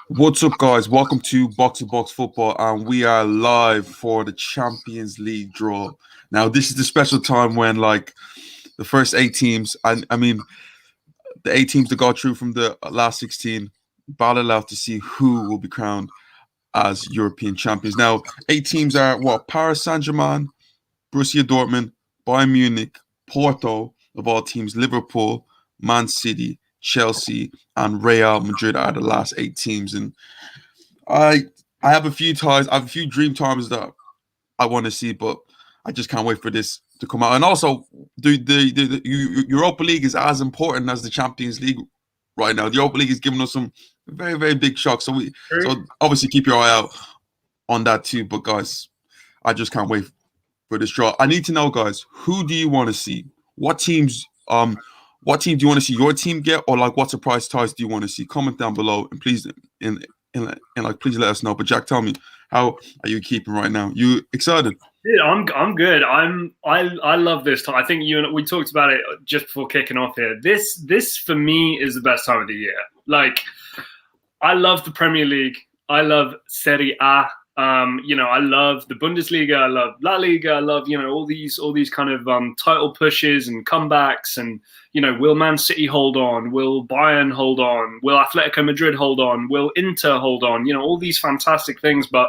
What's up, guys? Welcome to Box to Box Football, and we are live for the Champions League draw. Now, this is the special time when, like, the first eight teams, I mean, the eight teams that got through from the last 16, battle out to see who will be crowned as European champions. Now, eight teams are what? Paris Saint-Germain, Borussia Dortmund, Bayern Munich, Porto, of all teams, Liverpool, Man City, Chelsea, and Real Madrid are the last eight teams. And I I have a few ties, I have a few dream times that I want to see, but I just can't wait for this to come out. And also, the Europa League is as important as the Champions League right now. The Europa League is giving us some very, very big shocks. So obviously keep your eye out on that too. But guys, I just can't wait for this draw. I need to know, guys, who do you want to see? What team do you want to see your team get, or like what surprise ties do you want to see? Comment down below and please please let us know. But Jack, tell me, how are you keeping right now? You excited? Dude, I'm good. I love this time. I think you and we talked about it just before kicking off here. This for me is the best time of the year. Like, I love the Premier League. I love Serie A. I love the Bundesliga. I love La Liga. I love all these kind of title pushes and comebacks. And will Man City hold on? Will Bayern hold on? Will Atletico Madrid hold on? Will Inter hold on? All these fantastic things, but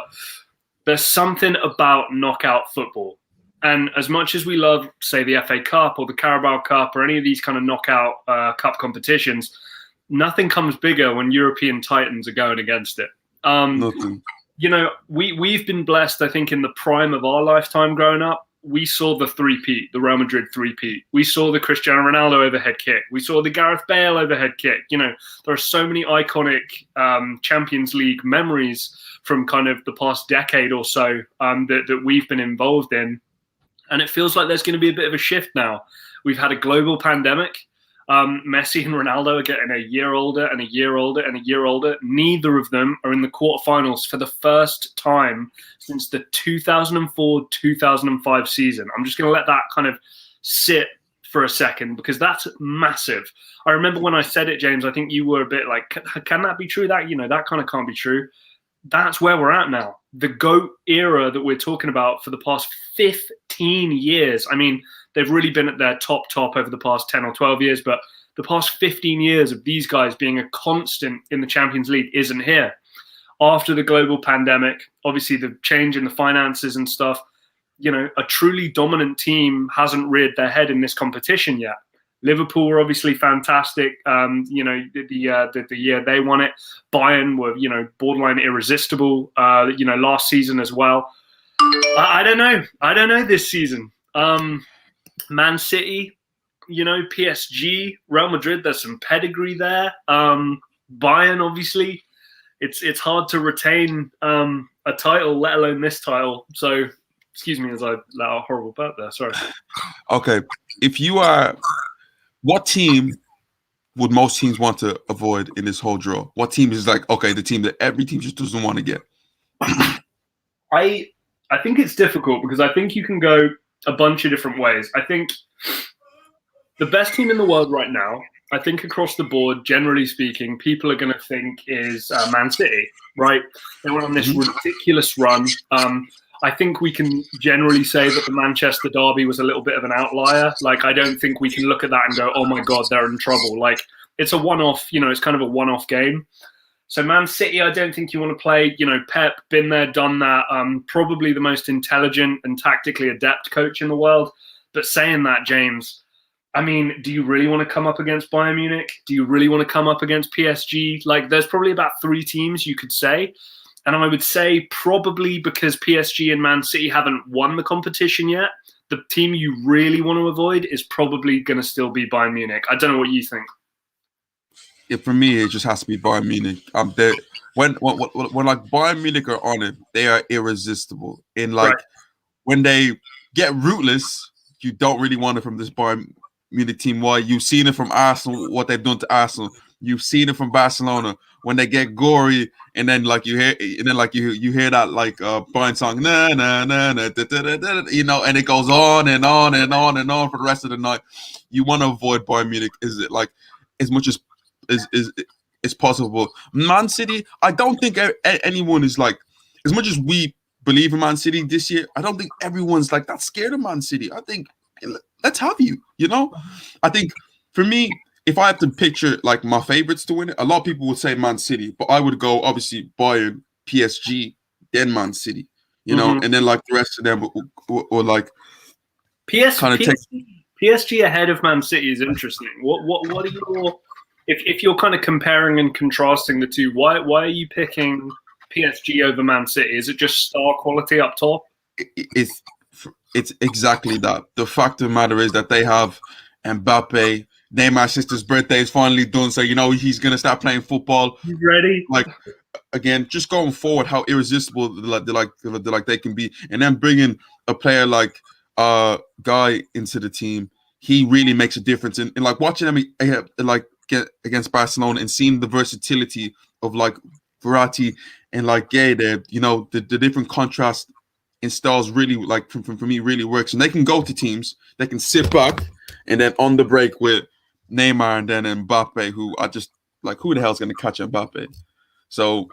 there's something about knockout football. And as much as we love, say, the FA Cup or the Carabao Cup or any of these kind of knockout cup competitions, nothing comes bigger when European titans are going against it. Nothing. We've been blessed, I think, in the prime of our lifetime growing up. We saw the three-peat, the Real Madrid three-peat. We saw the Cristiano Ronaldo overhead kick. We saw the Gareth Bale overhead kick. There are so many iconic Champions League memories from kind of the past decade or so that we've been involved in. And it feels like there's going to be a bit of a shift now. We've had a global pandemic. Messi and Ronaldo are getting a year older and a year older and a year older. Neither of them are in the quarterfinals for the first time since the 2004-2005 season. I'm just going to let that kind of sit for a second because that's massive. I remember when I said it, James, I think you were a bit like, can that be true? That kind of can't be true. That's where we're at now. The GOAT era that we're talking about for the past 15 years. I mean, they've really been at their top over the past 10 or 12 years, but the past 15 years of these guys being a constant in the Champions League isn't here. After the global pandemic, obviously the change in the finances and stuff, a truly dominant team hasn't reared their head in this competition yet. Liverpool were obviously fantastic. The year they won it, Bayern were borderline irresistible. Last season as well. I don't know. I don't know this season. Man City, PSG, Real Madrid. There's some pedigree there. Bayern, obviously, it's hard to retain a title, let alone this title. So, excuse me as I let out a horrible burp there. Sorry. Okay, what team would most teams want to avoid in this whole draw? What team is like, okay, the team that every team just doesn't want to get? I think it's difficult because I think you can go a bunch of different ways. I think the best team in the world right now, I think across the board, generally speaking, people are going to think is Man City, right? They went on this ridiculous run. I think we can generally say that the Manchester derby was a little bit of an outlier. Like, I don't think we can look at that and go, oh my God, they're in trouble. Like, it's a one-off, it's kind of a one-off game. So Man City, I don't think you want to play. Pep, been there, done that. Probably the most intelligent and tactically adept coach in the world. But saying that, James, I mean, do you really want to come up against Bayern Munich? Do you really want to come up against PSG? Like, there's probably about three teams you could say. And I would say probably because PSG and Man City haven't won the competition yet, the team you really want to avoid is probably going to still be Bayern Munich. I don't know what you think. Yeah, for me, it just has to be Bayern Munich. When like Bayern Munich are on it, they are irresistible. In like when they get rootless, you don't really want it from this Bayern Munich team. Why? You've seen it from Arsenal, what they've done to Arsenal. You've seen it from Barcelona when they get gory, and then like you hear that like Bayern song, na na na na, da, da, da, da, and it goes on and on and on and on for the rest of the night. You want to avoid Bayern Munich. Is it like as much as it's possible. Man City, I don't think anyone is like, as much as we believe in Man City this year, I don't think everyone's like that scared of Man City. I think let's have you. I think for me, if I have to picture like my favorites to win it, a lot of people would say Man City, but I would go obviously Bayern, PSG, then Man City. And then like the rest of them or like PSG ahead of Man City is interesting. What are your if you're kind of comparing and contrasting the two? Why are you picking PSG over Man City? Is it just star quality up top? It's exactly that. The fact of the matter is that they have Mbappe. Neymar's sister's birthday is finally done, so he's gonna start playing football. He's ready. Like again, just going forward, how irresistible they can be, and then bringing a player like Guy into the team, he really makes a difference. And like watching them like get against Barcelona and seeing the versatility of like Verratti and like Gay there, the different contrast in styles really like for me really works. And they can go to teams, they can sit back and then on the break with Neymar and then Mbappe, who are just like, who the hell's going to catch Mbappe? So,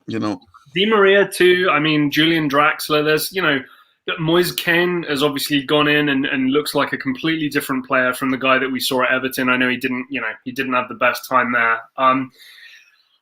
Di Maria too. I mean, Julian Draxler. There's, Moise Kean has obviously gone in and looks like a completely different player from the guy that we saw at Everton. I know he didn't have the best time there.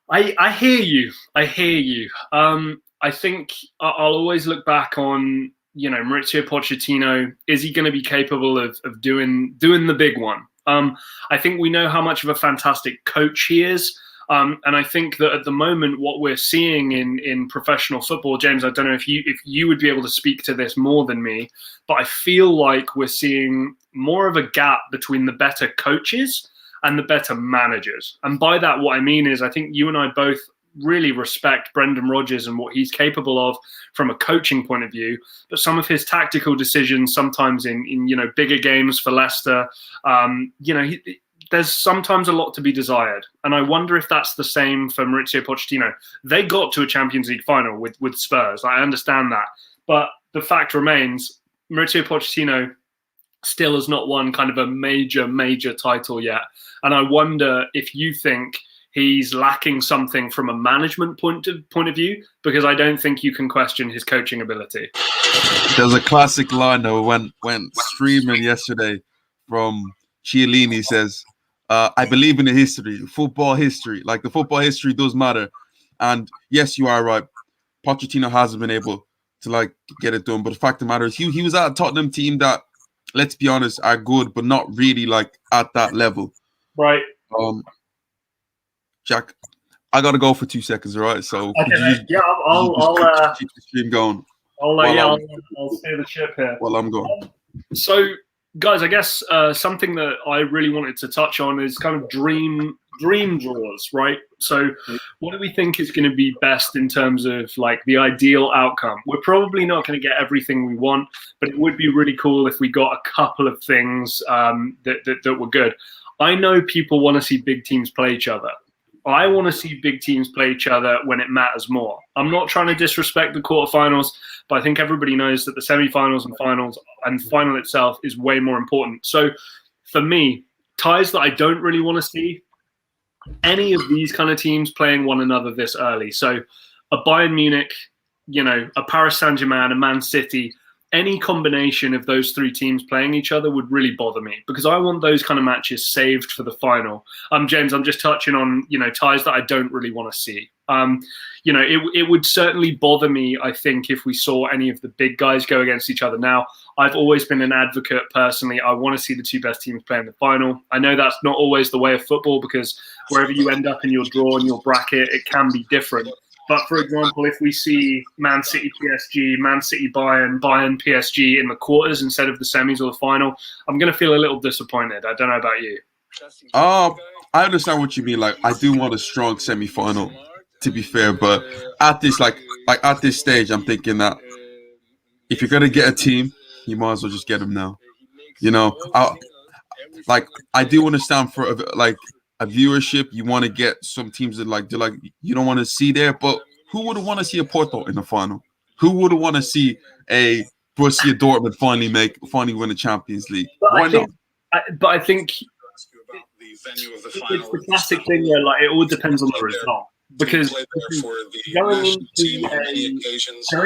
I hear you. I think I'll always look back on, Mauricio Pochettino. Is he going to be capable of doing the big one? I think we know how much of a fantastic coach he is. And I think that at the moment, what we're seeing in professional football, James, I don't know if you would be able to speak to this more than me, but I feel like we're seeing more of a gap between the better coaches and the better managers. And by that, what I mean is I think you and I both really respect Brendan Rodgers and what he's capable of from a coaching point of view, but some of his tactical decisions, sometimes in bigger games for Leicester, there's sometimes a lot to be desired. And I wonder if that's the same for Mauricio Pochettino. They got to a Champions League final with Spurs. I understand that. But the fact remains, Mauricio Pochettino still has not won kind of a major title yet. And I wonder if you think he's lacking something from a management point of view, because I don't think you can question his coaching ability. There's a classic line that went streaming yesterday from Chiellini. Says, I believe in the history, football history. Like the football history does matter. And yes, you are right. Pochettino hasn't been able to like get it done. But the fact of the matter is he was at a Tottenham team that, let's be honest, are good, but not really like at that level. Right. Jack, I gotta go for 2 seconds, all right? So okay, I'll keep the stream going. I'll steer the ship here while I'm going. So guys, I guess something that I really wanted to touch on is kind of dream draws, right? So what do we think is going to be best in terms of like the ideal outcome? We're probably not going to get everything we want, but it would be really cool if we got a couple of things that were good. I know people want to see big teams play each other. I want to see big teams play each other when it matters more. I'm not trying to disrespect the quarterfinals, but I think everybody knows that the semifinals and finals and final itself is way more important. So for me, ties that I don't really want to see, any of these kind of teams playing one another this early. So a Bayern Munich, a Paris Saint-Germain, a Man City, any combination of those three teams playing each other would really bother me, because I want those kind of matches saved for the final. James, I'm just touching on, ties that I don't really want to see. It would certainly bother me, I think, if we saw any of the big guys go against each other. Now, I've always been an advocate personally. I want to see the two best teams play in the final. I know that's not always the way of football, because wherever you end up in your draw and your bracket, it can be different. But for example, if we see Man City PSG, Man City Bayern, Bayern PSG in the quarters instead of the semis or the final, I'm going to feel a little disappointed. I don't know about you. I understand what you mean. Like, I do want a strong semi-final, to be fair. But at this at this stage, I'm thinking that if you're gonna get a team, you might as well just get them now. I do understand for a viewership, you want to get some teams that you don't want to see there, but who would want to see a Porto in the final? Who would want to see a Borussia Dortmund finally win the Champions League? Why not? But I think It's the classic thing where like it all depends on the result. Because going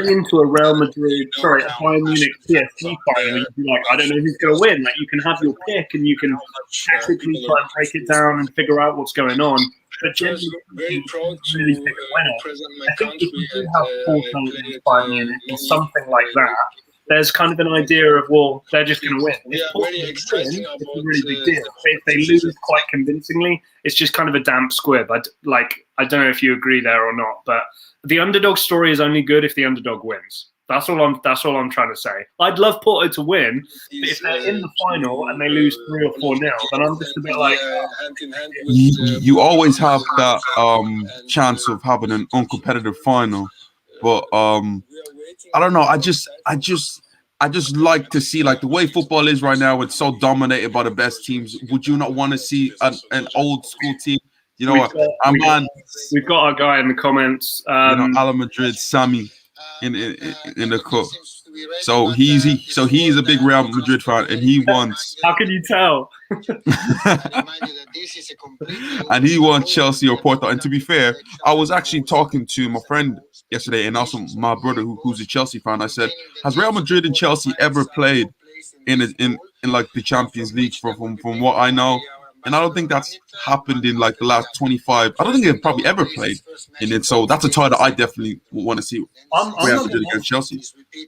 into a Real Madrid, sorry, a Bayern Munich PSG final, you'd be like, I don't know who's going to win. Like you can have your pick and you can tactically try and break it down and figure out what's going on. But generally, you really pick a winner. I think if you do have Porto against Bayern Munich or something like that, there's kind of an idea of, well, they're just going to win. If Porto win, it's a really big deal. But if they lose quite convincingly, it's just kind of a damp squib. I don't know if you agree there or not, but the underdog story is only good if the underdog wins. That's all I'm trying to say. I'd love Porto to win, but if they're in the final and they lose 3 or 4-0, then I'm just a bit like. You always have that chance of having an uncompetitive final, but I don't know. I just like to see like the way football is right now. It's so dominated by the best teams. Would you not want to see an old school team? You know what? We've got our guy in the comments. Ala Madrid, Sammy, in the cup. So he's a big Real Madrid fan, and he wants. How can you tell? And he wants Chelsea or Porto. And to be fair, I was actually talking to my friend yesterday, and also my brother who's a Chelsea fan. I said, has Real Madrid and Chelsea ever played in like the Champions League from what I know? And I don't think that's happened in like the last 25. I don't think they've probably ever played in it. So that's a tie that I definitely want to see. Real Madrid against Chelsea.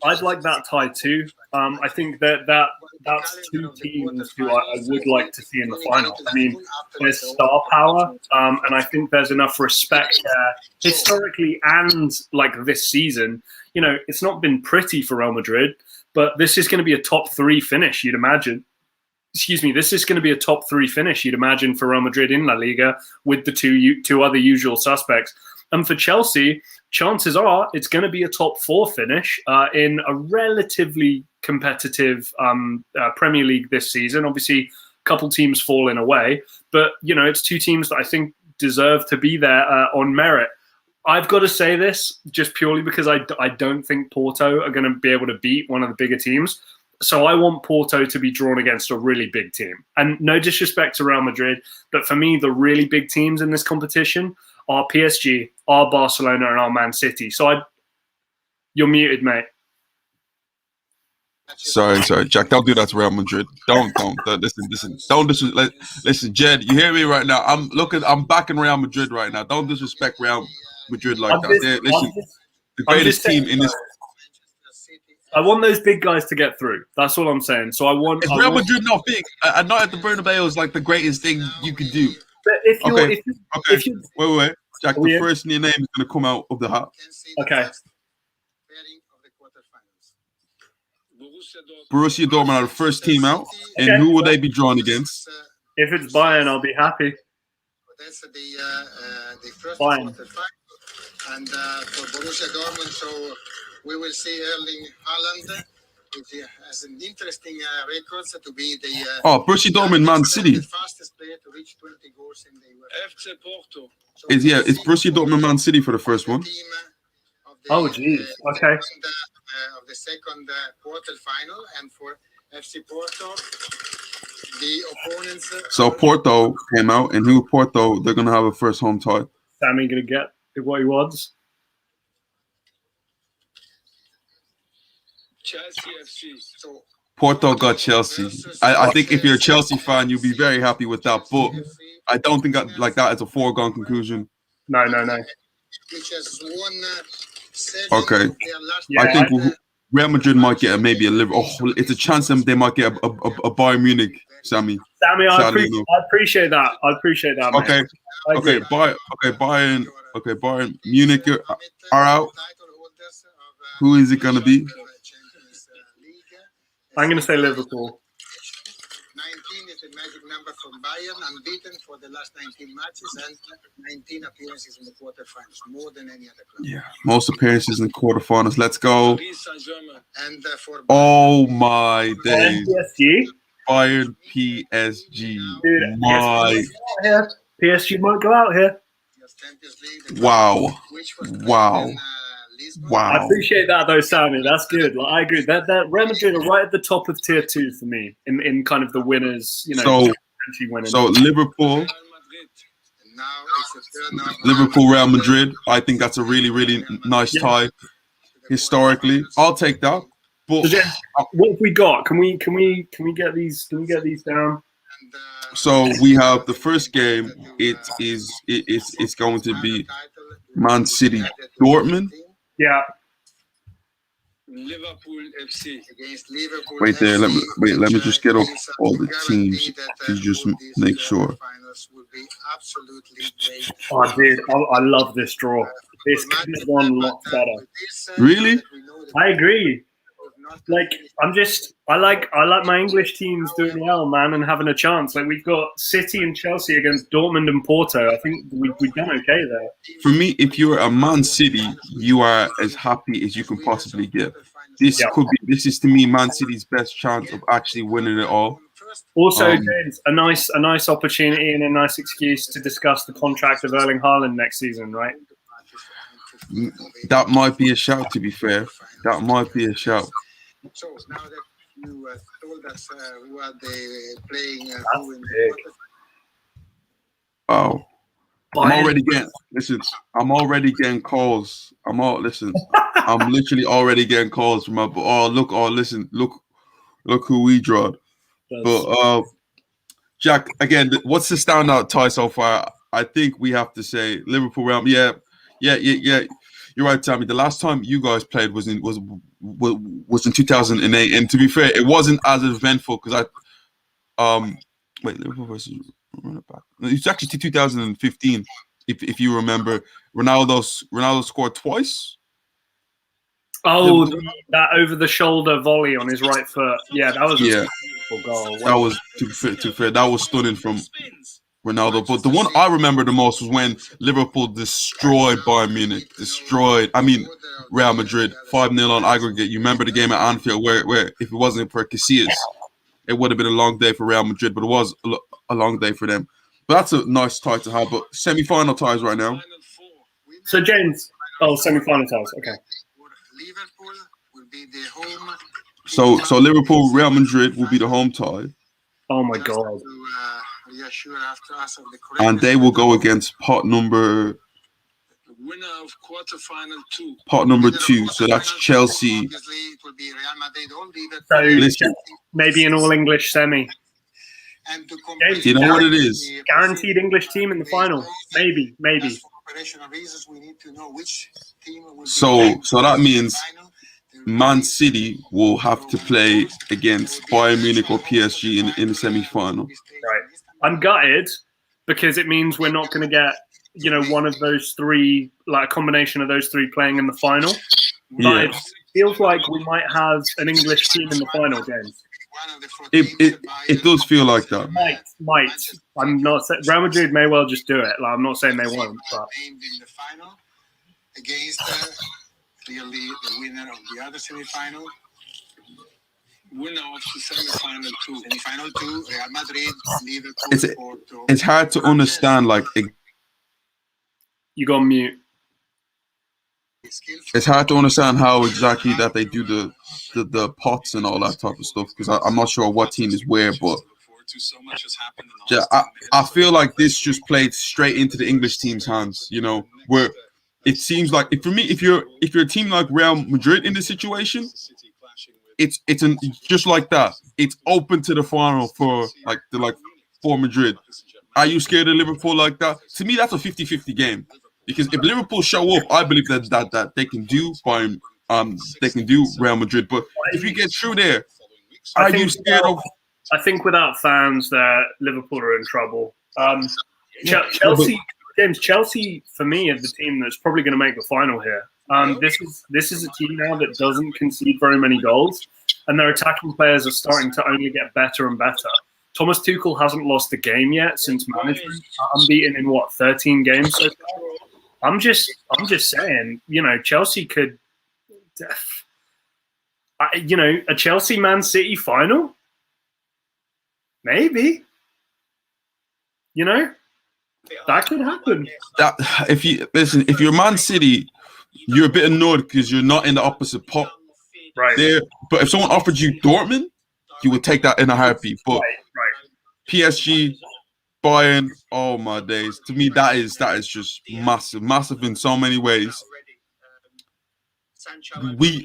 I'd like that tie too. I think that's two teams who I would like to see in the final. I mean, there's star power, and I think there's enough respect there historically and like this season. You know, it's not been pretty for Real Madrid, but this is going to be a top 3 finish, you'd imagine. This is going to be a top 3 finish, you'd imagine, for Real Madrid in La Liga with the two other usual suspects. And for Chelsea, chances are it's going to be a top 4 finish in a relatively competitive Premier League this season. Obviously, a couple teams falling away, but you know, it's 2 teams that I think deserve to be there on merit. I've got to say this just purely because I don't think Porto are going to be able to beat one of the bigger teams. So I want Porto to be drawn against a really big team. And no disrespect to Real Madrid, but for me, the really big teams in this competition are PSG, are Barcelona, and are Man City. So you're muted, mate. Sorry, Jack. Don't do that to Real Madrid. Don't. Listen. Don't listen, Jed. You hear me right now? I'm backing Real Madrid right now. Don't disrespect Real Madrid like that. Listen, the greatest team in this. I want those big guys to get through. That's all I'm saying. So Real Madrid not big, and not at the Bernabeu is like the greatest thing you can do. But if you wait, Jack. The first in your name is going to come out of the hat. Okay. Borussia Dortmund are the first team out, and who will they be drawn against? If it's Bayern, I'll be happy. That's the first Bayern. And for Borussia Dortmund, so we will see Erling Haaland, which has an interesting record to be the Borussia Dortmund, Man City. The fastest player to reach 20 goals in the FC Porto. It's Borussia Dortmund, Man City for the first one. Oh, geez. Okay. Of the second quarter-final, and for FC Porto, the opponents. So Porto came out, and who Porto? They're gonna have a first home tie. Sammy gonna get what he wants. Chelsea FC. So Porto got Chelsea. I think if you're a Chelsea fan, you'll be very happy with that. But I don't think like that is a foregone conclusion. No. Which has won. Okay. Yeah, I think Real Madrid might get maybe a Liverpool. Oh, it's a chance they might get a Bayern Munich. Sammy, I appreciate that. Mate. Bayern Munich are out. Who is it gonna be? I'm gonna say Liverpool. 19 is the magic number from Bayern, unbeaten for the last 19 matches and 19 appearances in the quarterfinals, more than any other club. Yeah, most appearances in the quarterfinals. Let's go. And for oh my days. PSG? Bayern PSG. Dude, my PSG might go out here. Wow. I appreciate that though, Sammy. That's good. Like, I agree. That Real Madrid are right at the top of tier 2 for me in kind of the winners. You know. So winning. So Liverpool, Real Madrid. I think that's a really, really nice tie historically. I'll take that. But what have we got? Can we get these? Can we get these down? So we have the first game. It's going to be Man City Dortmund. Yeah. Liverpool FC against Liverpool. Wait there. Let me just get up all the teams to just make sure. Oh, dude, I love this draw. This could have gone a lot better. Really? I agree. Like I like my English teams doing well, man, and having a chance. Like we've got City and Chelsea against Dortmund and Porto. I think we've done okay there. For me, if you're a Man City, you are as happy as you can possibly get. This is to me Man City's best chance of actually winning it all. Also, James, a nice opportunity and a nice excuse to discuss the contract of Erling Haaland next season, right? That might be a shout. To be fair, that might be a shout. So now that you told us who are they playing, wow, I'm already getting calls. I'm literally already getting calls from look who we drawed. But Jack, again, what's the standout tie so far? I think we have to say Liverpool. Yeah. You're right, Tammy. The last time you guys played was in 2008, and to be fair, it wasn't as eventful because Liverpool versus back. It's actually 2015, if you remember. Ronaldo scored twice. Oh, that over the shoulder volley on his right foot. Yeah, that was a beautiful goal. That was to be fair. That was stunning from Ronaldo. But the one I remember the most was when Liverpool destroyed Bayern Munich, Real Madrid, 5-0 on aggregate. You remember the game at Anfield where if it wasn't for Casillas, it would have been a long day for Real Madrid, but it was a long day for them. But that's a nice tie to have. But semi-final ties right now. So James, semi-final ties. Okay. Liverpool will be the home. So Liverpool, Real Madrid will be the home tie. Oh my God. And they will go against pot number winner of quarter-final 2. Pot number 2. So that's Chelsea. So maybe an all-English semi. Do you know what it is? Guaranteed English team in the final. Maybe. So that means Man City will have to play against Bayern Munich or PSG in the semi-final. Right. I'm gutted because it means we're not going to get, one of those three, like a combination of those three playing in the final. But it feels like we might have an English team in the final, James. It does feel like that. Might. I'm not saying Real Madrid may well just do it. Like, I'm not saying they won't, but against clearly the winner of the other semi-final. Winner of the semi-final 2. Semi-final 2, Real Madrid, Liverpool, Porto. It's hard to understand, like... You go on mute. It's hard to understand how exactly that they do the pots and all that type of stuff, because I'm not sure what team is where, but... I feel like this just played straight into the English team's hands, where it seems like, if you're a team like Real Madrid in this situation, it's just like that. It's open to the final for Madrid. Are you scared of Liverpool like that? To me, that's a 50-50 game. Because if Liverpool show up, I believe that they can do fine. They can do Real Madrid. But if you get through there, are you scared of? I think without fans, Liverpool are in trouble. Chelsea, James, Chelsea for me is the team that's probably going to make the final here. This is a team now that doesn't concede very many goals, and their attacking players are starting to only get better and better. Thomas Tuchel hasn't lost a game yet since management. Unbeaten in 13 games so far. I'm just saying, Chelsea could, a Chelsea Man City final, maybe, that could happen. That if you're Man City, you're a bit annoyed because you're not in the opposite pot, right? There, but if someone offered you Dortmund, you would take that in a heartbeat. But right. PSG, Bayern. Oh my days! To me, that is just massive in so many ways. We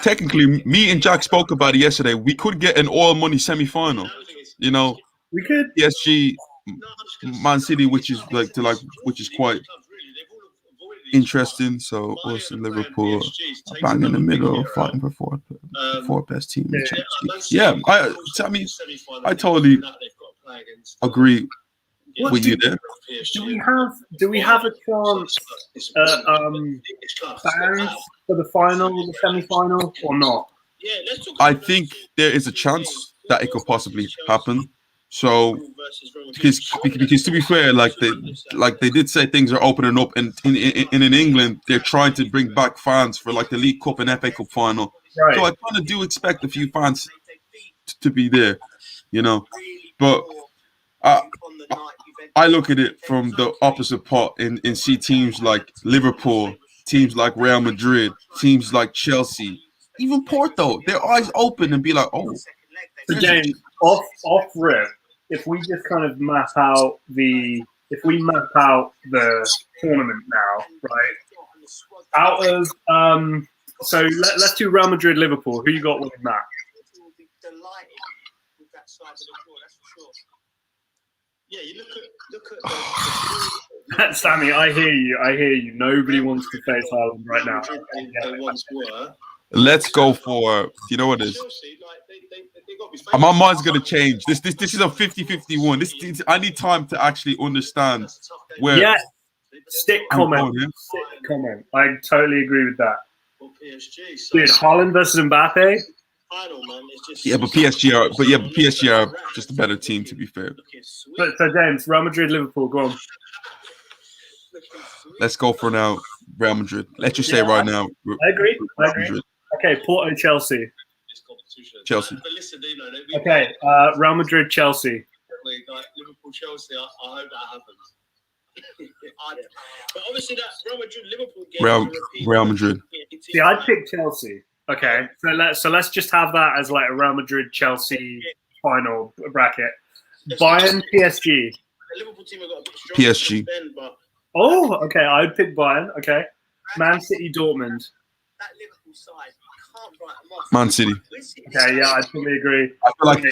technically, me and Jack spoke about it yesterday. We could get an all money semi-final. You know, We could. PSG, Man City, which is which is quite interesting. So also Liverpool, bang in the middle, fighting for fourth best team in the Champions League. I totally agree with you there. Do we have a chance fans for the final, the semi-final, or not? I think there is a chance that it could possibly happen. So, because to be fair, they did say things are opening up, and in England they're trying to bring back fans for like the League Cup and FA Cup final. Right. So I kind of do expect a few fans to be there, you know. But I look at it from the opposite part and see teams like Liverpool, teams like Real Madrid, teams like Chelsea, even Porto. Their eyes open and be like, oh. So James, off rip, if we just kind of map out the tournament now, right? Out of so let's do Real Madrid, Liverpool. Who you got winning that? Yeah, you look at Sammy, I hear you. Nobody wants to face Ireland right now. They once were. Let's go for, you know what it is? My mind's going to change. This is a 50-51. I need time to actually understand where. Yeah, stick comment. I totally agree with that. Dude, Haaland versus Mbappe. Yeah, but PSG are just a better team, to be fair. So James, Real Madrid, Liverpool, go on. Let's go for now, Real Madrid. Let's just say right now. I agree. Okay, Porto, Chelsea. Okay, Real Madrid, Chelsea. Liverpool, Chelsea. I hope that happens. But obviously, that Real Madrid, Liverpool game. Real Madrid. See, I'd pick Chelsea. Okay, so let's just have that as like a Real Madrid Chelsea final bracket. Bayern PSG. The Liverpool team have got a bit stronger PSG. Then, but Oh, okay, I'd pick Bayern. Okay, Man City Dortmund. that Liverpool side, you can't write them off. Man City. Okay, yeah, I totally agree.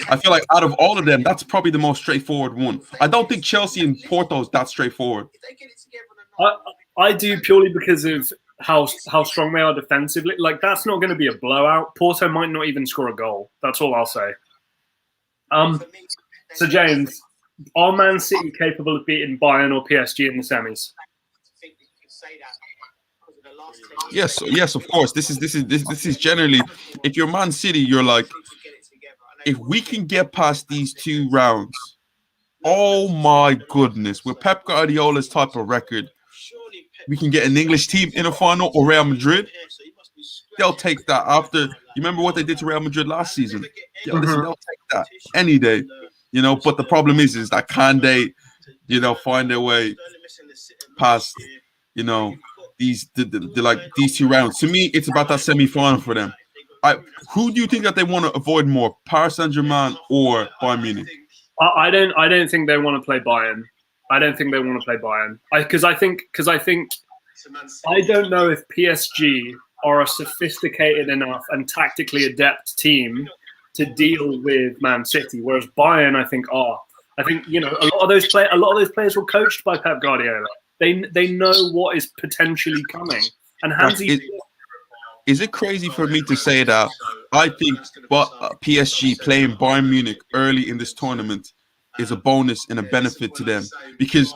I feel like out of all of them, that's probably the most straightforward one. I don't think Chelsea and Porto is that straightforward. If they get it together, I do purely because of how strong they are defensively. Like, that's not going to be a blowout. Porto might not even score a goal. That's all I'll say. So James, are Man City capable of beating Bayern or PSG in the semis? Yes, of course. This is generally, if you're Man City, you're like, if we can get past these two rounds, oh my goodness, with Pep Guardiola's type of record, we can get an English team in a final or Real Madrid. They'll take that after. You remember what they did to Real Madrid last season? They'll take that any day. You know, but the problem is that can they, find their way past, these two rounds? To me, it's about that semi-final for them. Who do you think that they want to avoid more, Paris Saint-Germain or Bayern Munich? I don't think they want to play Bayern. I don't think they want to play Bayern. Because I think I don't know if PSG are a sophisticated enough and tactically adept team to deal with Man City, whereas Bayern, I think, are. I think a lot of those players were coached by Pep Guardiola. They know what is potentially coming. And is it crazy for me to say that I think PSG playing Bayern Munich early in this tournament is a bonus and a benefit to them? Because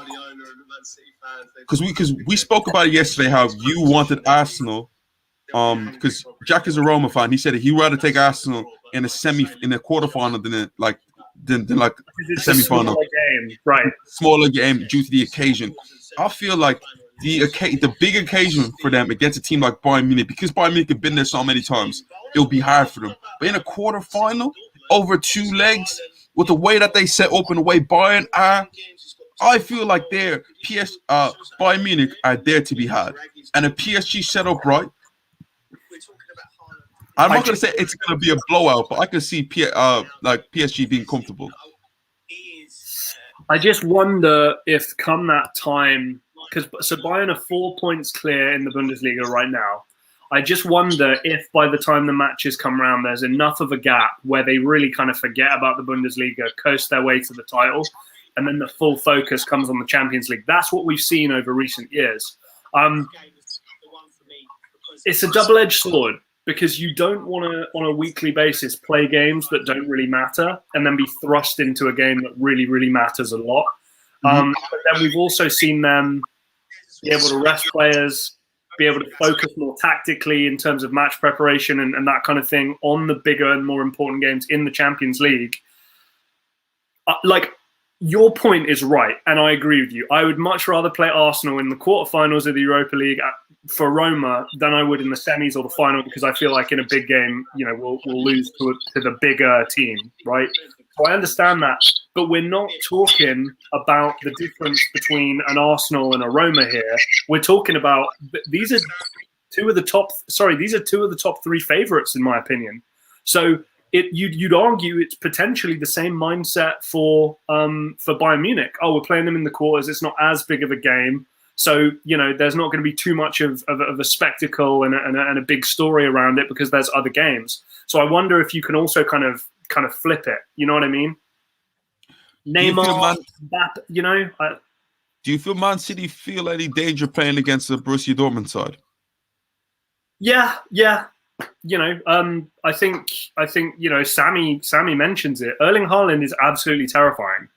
we spoke about it yesterday, how you wanted Arsenal. Because Jack is a Roma fan. He said he'd rather take Arsenal in a quarterfinal than a semi-final. Smaller game due to the occasion. I feel like the big occasion for them against a team like Bayern Munich, because Bayern Munich have been there so many times, it'll be hard for them. But in a quarterfinal, over two legs, with the way that they set up and the way Bayern are, I feel like Bayern Munich are there to be had. And if PSG set up right, I'm not going to say it's going to be a blowout, but I can see PSG being comfortable. I just wonder if come that time, because Bayern are 4 points clear in the Bundesliga right now. I just wonder if by the time the matches come around, there's enough of a gap where they really kind of forget about the Bundesliga, coast their way to the title, and then the full focus comes on the Champions League. That's what we've seen over recent years. It's a double-edged sword because you don't want to, on a weekly basis, play games that don't really matter and then be thrust into a game that really, really matters a lot. But then we've also seen them be able to rest players, be able to focus more tactically in terms of match preparation and that kind of thing on the bigger and more important games in the Champions League. Your point is right, and I agree with you. I would much rather play Arsenal in the quarterfinals of the Europa League for Roma than I would in the semis or the final, because I feel like in a big game, we'll lose to the bigger team, right? So I understand that, but we're not talking about the difference between an Arsenal and a Roma here. We're talking about these are two of the top three favourites in my opinion. So you'd argue it's potentially the same mindset for Bayern Munich. Oh, we're playing them in the quarters. It's not as big of a game, so there's not going to be too much of a spectacle and a big story around it because there's other games. So I wonder if you can also kind of flip it. You know what I mean? Neymar, Mbappe, do you feel Man City feel any danger playing against the Borussia Dortmund side? Yeah. I think Sammy mentions it. Erling Haaland is absolutely terrifying.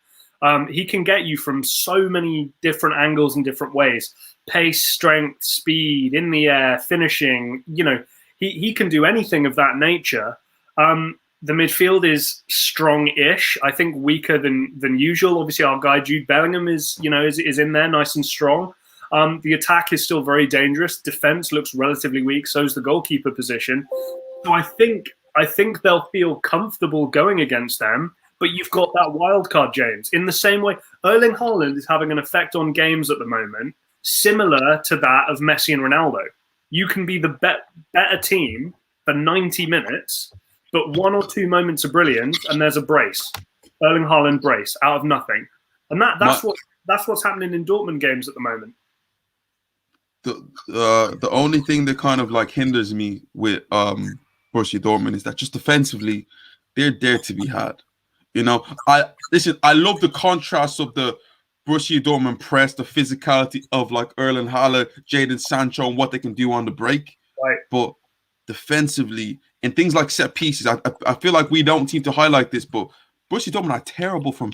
He can get you from so many different angles and different ways: pace, strength, speed, in the air, finishing. He can do anything of that nature. The midfield is strong-ish. I think weaker than usual. Obviously, our guy Jude Bellingham is in there, nice and strong. The attack is still very dangerous. Defense looks relatively weak. So is the goalkeeper position. So I think they'll feel comfortable going against them. But you've got that wild card, James. In the same way, Erling Haaland is having an effect on games at the moment, similar to that of Messi and Ronaldo. You can be the better team for 90 minutes, but 1 or 2 moments of brilliance, and there's a brace. Erling Haaland brace out of nothing, and that's what's happening in Dortmund games at the moment. The only thing that kind of hinders me with Borussia Dortmund is that just defensively, they're there to be had. I love the contrast of the Borussia Dortmund press, the physicality of Erling Haaland, Jadon Sancho, and what they can do on the break. Right. But defensively, and things like set pieces, I feel like we don't seem to highlight this, but Borussia Dortmund are terrible from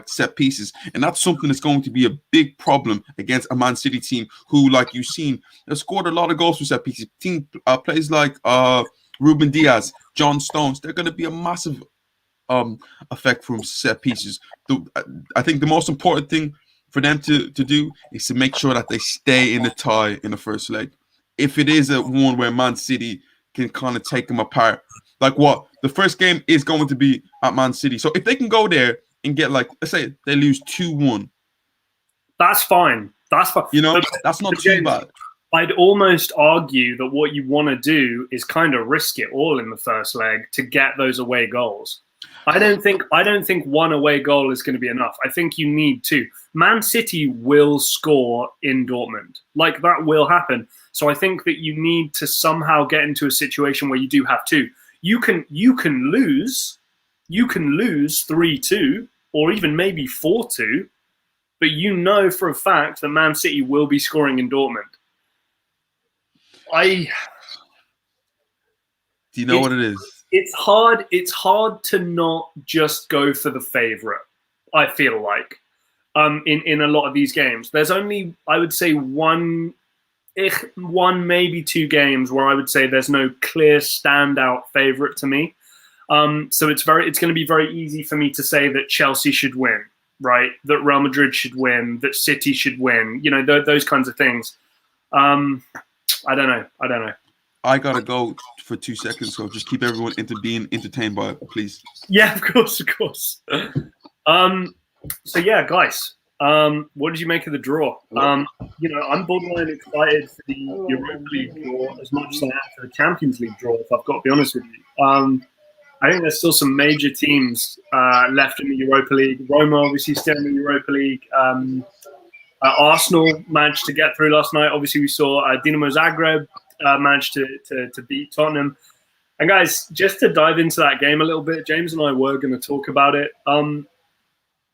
set pieces, and that's something that's going to be a big problem against a Man City team who, like you've seen, have scored a lot of goals from set pieces. Team plays like Ruben Diaz, John Stones, they're going to be a massive effect from set pieces. I think the most important thing for them to do is to make sure that they stay in the tie in the first leg. If it is a one where Man City can kind of take them apart, the first game is going to be at Man City. So if they can go there and get let's say they lose 2-1, that's fine. That's fine. That's not too bad. I'd almost argue that what you want to do is kind of risk it all in the first leg to get those away goals. I don't think 1 away goal is going to be enough. I think you need 2. Man City will score in Dortmund. That will happen. So I think that you need to somehow get into a situation where you do have 2. You can lose 3-2 or even maybe 4-2, but for a fact that Man City will be scoring in Dortmund. Do you know what it is? It's hard to not just go for the favourite, I feel like, in a lot of these games. There's only, I would say, one, maybe 2 games where I would say there's no clear standout favourite to me. So it's going to be very easy for me to say that Chelsea should win, right? That Real Madrid should win, that City should win, those kinds of things. I don't know. I gotta go for 2 seconds, so just keep everyone being entertained by it, please. Yeah, of course. So yeah, guys, what did you make of the draw? I'm borderline excited for the Europa League draw as much as I am for the Champions League draw, if I've got to be honest with you. I think there's still some major teams left in the Europa League. Roma obviously still in the Europa League. Arsenal managed to get through last night. Obviously, we saw Dinamo Zagreb managed to beat Tottenham. And guys, just to dive into that game a little bit, James and I were going to talk about it.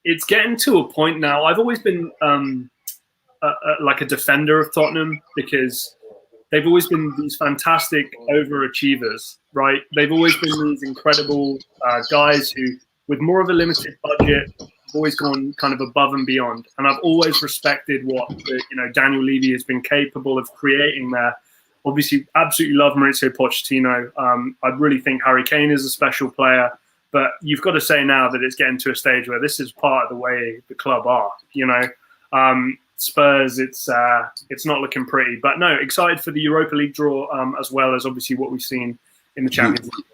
It's getting to a point now. I've always been like a defender of Tottenham because they've always been these fantastic overachievers, right? They've always been these incredible guys who, with more of a limited budget, have always gone kind of above and beyond. And I've always respected what Daniel Levy has been capable of creating there. Obviously, absolutely love Maurizio Pochettino. I really think Harry Kane is a special player. But you've got to say now that it's getting to a stage where this is part of the way the club are. Spurs, it's not looking pretty. But no, excited for the Europa League draw as well as obviously what we've seen in the Champions League.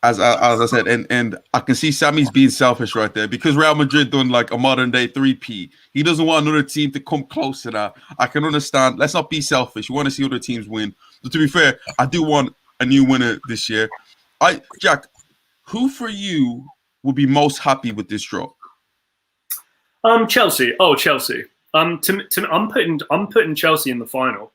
As I said, and I can see Sammy's being selfish right there because Real Madrid done like a modern day 3P. He doesn't want another team to come close to that. I can understand. Let's not be selfish. We want to see other teams win. But to be fair, I do want a new winner this year. Jack, who for you would be most happy with this draw? Chelsea. Oh, Chelsea. I'm putting Chelsea in the final.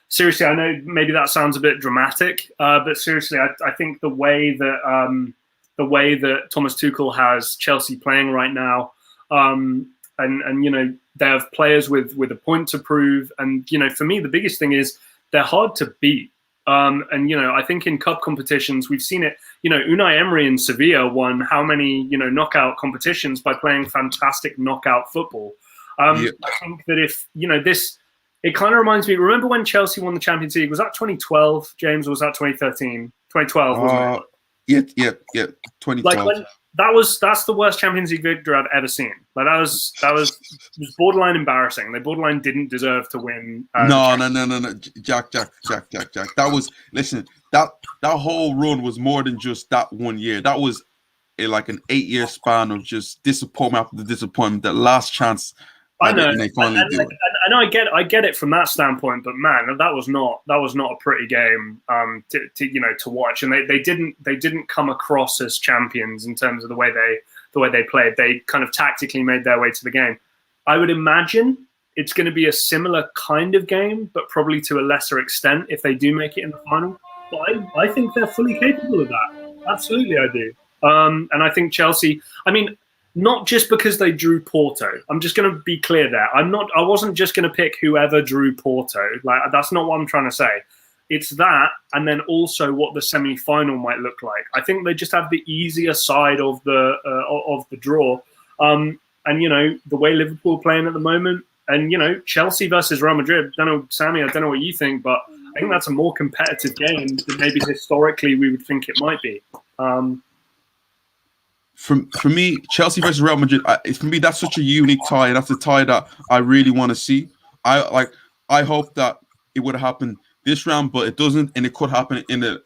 Seriously, I know maybe that sounds a bit dramatic, but seriously, I think the way that Thomas Tuchel has Chelsea playing right now, and they have players with a point to prove, and for me the biggest thing is they're hard to beat. I think in cup competitions we've seen it. Unai Emery in Sevilla won how many knockout competitions by playing fantastic knockout football. I think that if this. It kind of reminds me. Remember when Chelsea won the Champions League? Was that 2012, James, or was that 2013? 2012, wasn't it? Yeah. 2012. That's the worst Champions League victory I've ever seen. Like that was borderline embarrassing. They borderline didn't deserve to win. No. Jack. That was that whole run was more than just that 1 year. That was like an 8-year span of just disappointment after disappointment. That last chance. I know, and they finally do it. I know. I get it from that standpoint, but man, that was not a pretty game to watch. And they didn't come across as champions in terms of the way they played. They kind of tactically made their way to the game. I would imagine it's going to be a similar kind of game, but probably to a lesser extent if they do make it in the final. But I think they're fully capable of that. Absolutely, I do. And I think Chelsea. I mean. Not just because they drew Porto. I'm just going to be clear there. I wasn't just going to pick whoever drew Porto. Like that's not what I'm trying to say. It's that, and then also what the semi-final might look like. I think they just have the easier side of the draw. And the way Liverpool are playing at the moment, and Chelsea versus Real Madrid. I don't know, Sammy. I don't know what you think, but I think that's a more competitive game than maybe historically we would think it might be. For me, Chelsea versus Real Madrid, for me, that's such a unique tie, and that's a tie that I really want to see. I hope that it would happen this round, but it doesn't, and it could happen in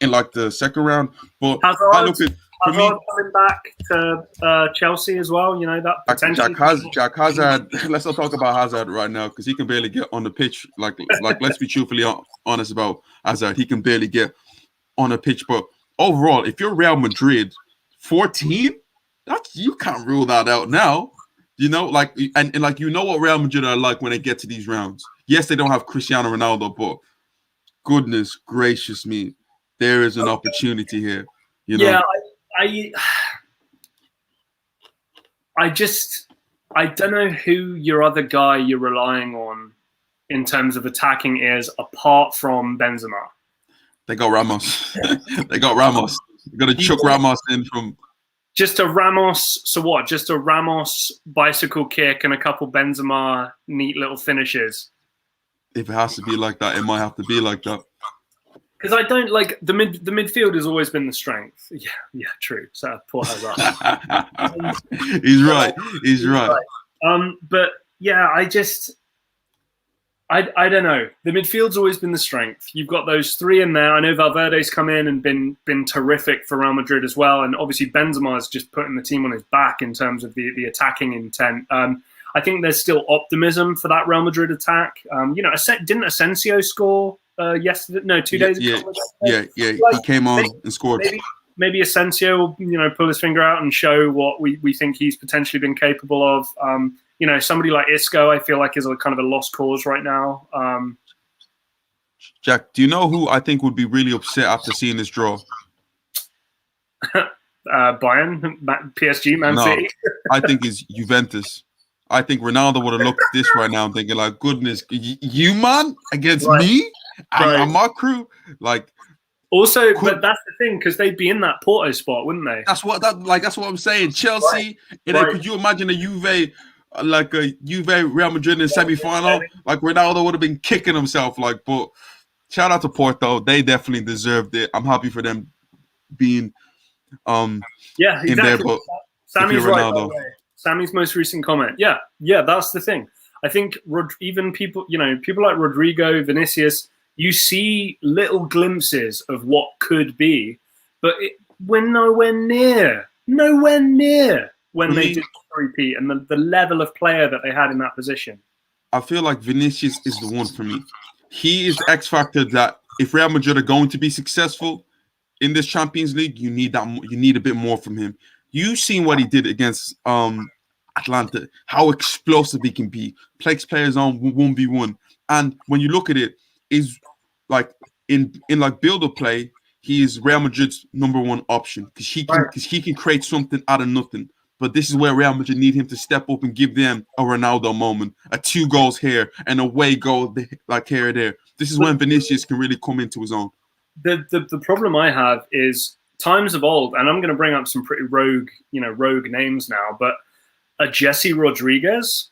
like the second round. But Hazard coming back to Chelsea as well. That potential. Jack Hazard. Let's not talk about Hazard right now because he can barely get on the pitch. Like let's be truthfully honest about Hazard. He can barely get on the pitch. But overall, if you're Real Madrid. 14? You can't rule that out now. And what Real Madrid are like when they get to these rounds. Yes, they don't have Cristiano Ronaldo, but goodness gracious me, there is an opportunity here. Yeah, I don't know who your other guy you're relying on in terms of attacking is apart from Benzema. They got Ramos. They got to chuck Ramos in from. Just a Ramos. So what? Just a Ramos bicycle kick and a couple Benzema neat little finishes. If it has to be like that, it might have to be like that. Because I don't like the midfield has always been the strength. Yeah, true. So poor Hazard. He's right. But yeah, I don't know. The midfield's always been the strength. You've got those three in there. I know Valverde's come in and been terrific for Real Madrid as well. And obviously Benzema is just putting the team on his back in terms of the attacking intent. I think there's still optimism for that Real Madrid attack. Didn't Asensio score yesterday? No, 2 days ago. Yeah. He came on and scored. maybe Asensio will, pull his finger out and show what we think he's potentially been capable of. Somebody like Isco, I feel like is a kind of a lost cause right now. Jack, do you know who I think would be really upset after seeing this draw? Bayern, PSG, Man City. I think it's Juventus. I think Ronaldo would have looked at this right now and thinking like, goodness, you man against me and my crew, like. Also, but that's the thing, because they'd be in that Porto spot, wouldn't they? That's what I'm saying. Chelsea, and then could you imagine a Juve Real Madrid in the semi-final? Like Ronaldo would have been kicking himself. But shout out to Porto, they definitely deserved it. I'm happy for them being yeah, exactly. in there. But Sammy's right. By the way. Sammy's most recent comment. Yeah, that's the thing. I think even people like Rodrigo, Vinicius, you see little glimpses of what could be, but we're nowhere near when they did repeat and the level of player that they had in that position. I feel like Vinicius is the one for me. He is the X factor that if Real Madrid are going to be successful in this Champions League, you need that. You need a bit more from him. You've seen what he did against Atlanta, how explosive he can be, takes players on 1v1, and when you look at it, is like in like build-up play, he is Real Madrid's number one option because he can create something out of nothing. But this is where Real Madrid need him to step up and give them a Ronaldo moment, a 2 goals here and away goal like here or there. This is when Vinicius can really come into his own. The problem I have is times of old, and I'm going to bring up some pretty rogue names now, but Jesse Rodriguez,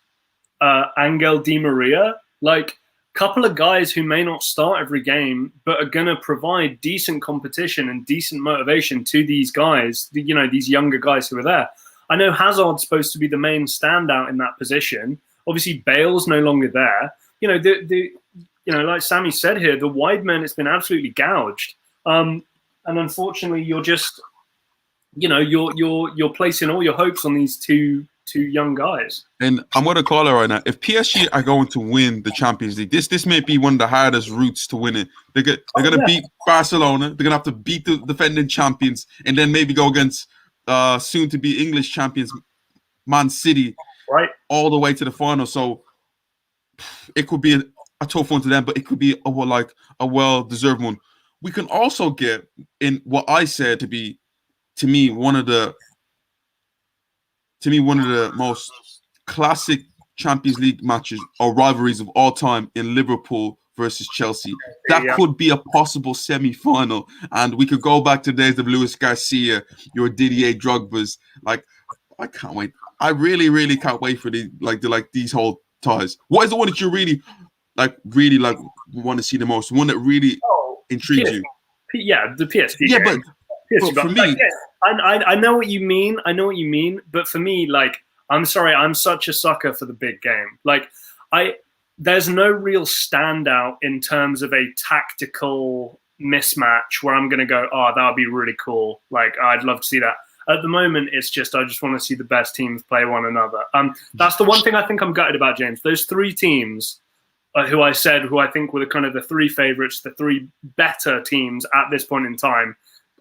Angel Di Maria, like couple of guys who may not start every game, but are going to provide decent competition and decent motivation to these guys, these younger guys who are there. I know Hazard's supposed to be the main standout in that position. Obviously, Bale's no longer there. Like Sammy said here, the wide men, it's been absolutely gouged. And unfortunately, you're just, you're placing all your hopes on these two young guys. And I'm going to call it right now. If PSG are going to win the Champions League, this may be one of the hardest routes to win it. They're going to beat Barcelona. They're going to have to beat the defending champions and then maybe go against soon-to-be English champions, Man City, right, all the way to the final. So it could be a tough one to them, but it could be a well-deserved one. We can also get in what I said to me, one of the most classic Champions League matches or rivalries of all time in Liverpool versus Chelsea. That could be a possible semi-final, and we could go back to the days of Luis Garcia, your Didier Drogba's. Like, I can't wait. I really, really can't wait for these whole ties. What is the one that you really want to see the most? One that really intrigues you? Yeah, the PSG. Yeah, game. but for me, I know what you mean. But for me, I'm sorry, I'm such a sucker for the big game. There's no real standout in terms of a tactical mismatch where I'm going to go, oh, that would be really cool. I'd love to see that. At the moment, it's just I just want to see the best teams play one another. That's the one thing I think I'm gutted about, James. Those 3 teams who I think were the 3 favorites, the 3 better teams at this point in time.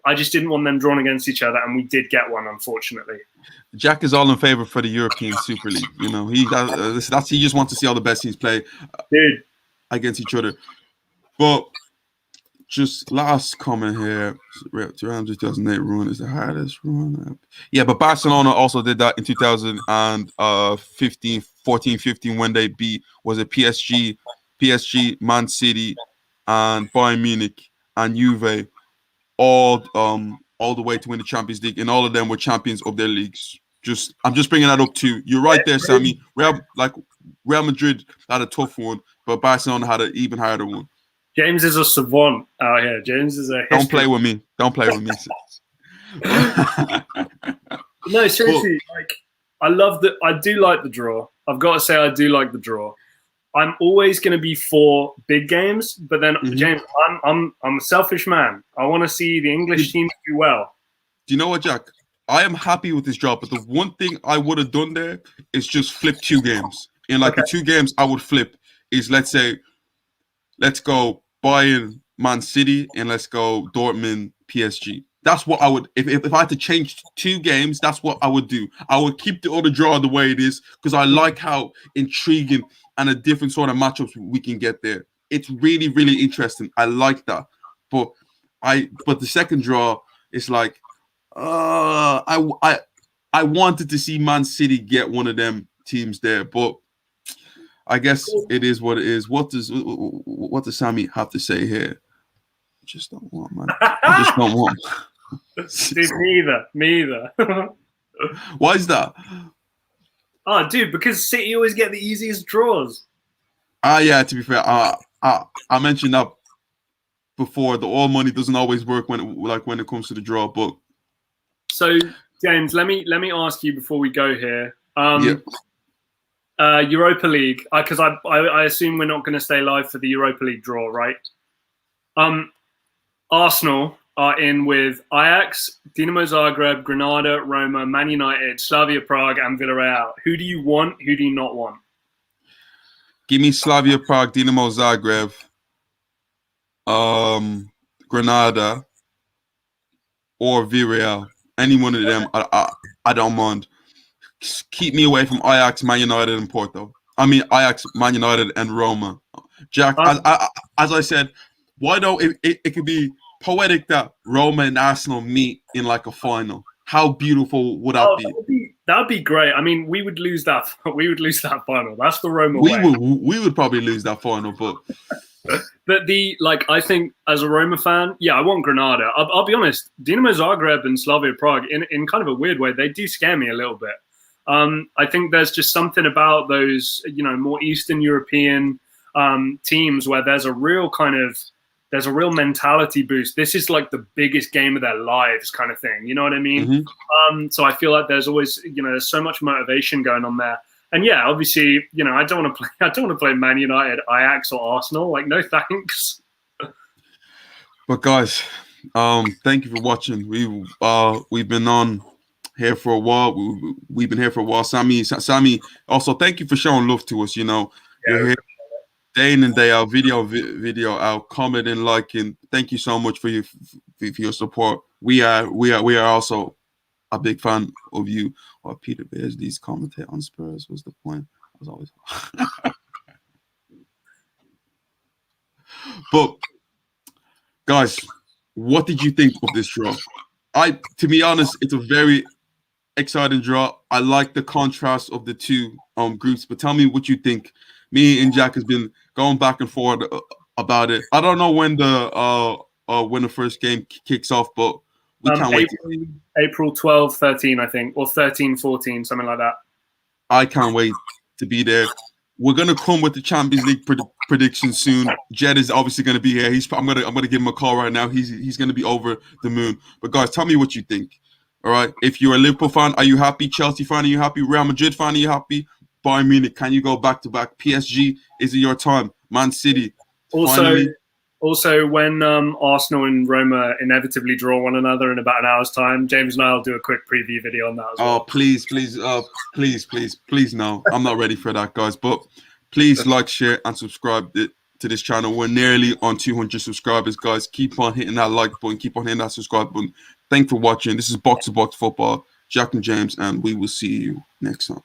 I just didn't want them drawn against each other, and we did get one, unfortunately. Jack is all in favor for the European Super League. He just wants to see all the best teams play against each other. But just last comment here: 2008 run is the hardest run. Yeah, but Barcelona also did that in 2014-15 when they beat PSG, Man City, and Bayern Munich and Juve. All the way to win the Champions League, and all of them were champions of their leagues. I'm just bringing that up too. You're right there, Sammy. Real Madrid had a tough one, but Barcelona had an even harder one. James is a savant out here. James is a. Don't play with me. No, seriously. I do like the draw. I've got to say, I do like the draw. I'm always going to be for big games, but then James, I'm a selfish man. I want to see the English teams do well. Do you know what, Jack? I am happy with this job, but the one thing I would have done there is just flip 2 games. In the 2 games I would flip is let's go Bayern Man City and let's go Dortmund PSG. That's what I would, if I had to change 2 games, that's what I would do. I would keep the other draw the way it is because I like how intriguing and a different sort of matchups we can get there. It's really, really interesting. I like that. But the second draw is like, I wanted to see Man City get one of them teams there, but I guess it is what it is. What does Sammy have to say here? I just don't want, man. I just don't want. Dude, me either. Why is that? Oh, dude, because City always get the easiest draws. Yeah, to be fair, I mentioned that before. The all money doesn't always work when it comes to the draw. But so, James, let me ask you before we go here. Europa League, because I assume we're not going to stay live for the Europa League draw, right? Arsenal are in with Ajax, Dinamo Zagreb, Granada, Roma, Man United, Slavia Prague, and Villarreal. Who do you want? Who do you not want? Give me Slavia Prague, Dinamo Zagreb, Granada, or Villarreal. Any one of them, I don't mind. Keep me away from Ajax, Man United, and Porto. I mean Ajax, Man United, and Roma. Jack, as I said, why don't it could be poetic that Roma and Arsenal meet in like a final? How beautiful would that be? That would be great. I mean, we would lose that. We would lose that final. That's the Roma way. We would probably lose that final, but I think as a Roma fan, I want Granada. I'll be honest. Dinamo Zagreb and Slavia Prague, in kind of a weird way, they do scare me a little bit. I think there's just something about those, more Eastern European teams where there's a real mentality boost. This is like the biggest game of their lives kind of thing. You know what I mean? Mm-hmm. So I feel like there's always, there's so much motivation going on there. And obviously, I don't want to play Man United, Ajax, or Arsenal. Like, no thanks. But guys, thank you for watching. We've been on here for a while. We've been here for a while. Sammy, also thank you for showing love to us. You're here day in and day out, video out, commenting, liking. Thank you so much for your support. We are also a big fan of you. Or Peter Beardsley's commentate on Spurs was the point. I was always But guys, what did you think of this draw? To be honest, it's a very exciting draw. I like the contrast of the two groups, but tell me what you think. Me and Jack has been going back and forth about it. I don't know when the first game kicks off, but we can't wait. April 12, 13, I think, or 13, 14, something like that. I can't wait to be there. We're gonna come with the Champions League prediction soon. Jed is obviously gonna be here. I'm gonna give him a call right now. He's gonna be over the moon. But guys, tell me what you think. All right. If you're a Liverpool fan, are you happy? Chelsea fan, are you happy? Real Madrid fan, are you happy? Bayern Munich, can you go back to back? PSG, is it your time? Man City. Also, when Arsenal and Roma inevitably draw one another in about an hour's time, James and I will do a quick preview video on that as well. Oh, please, no. I'm not ready for that, guys. But please like, share, and subscribe to this channel. We're nearly on 200 subscribers, guys. Keep on hitting that like button. Keep on hitting that subscribe button. Thanks for watching. This is Box to Box Football. Jack and James, and we will see you next time.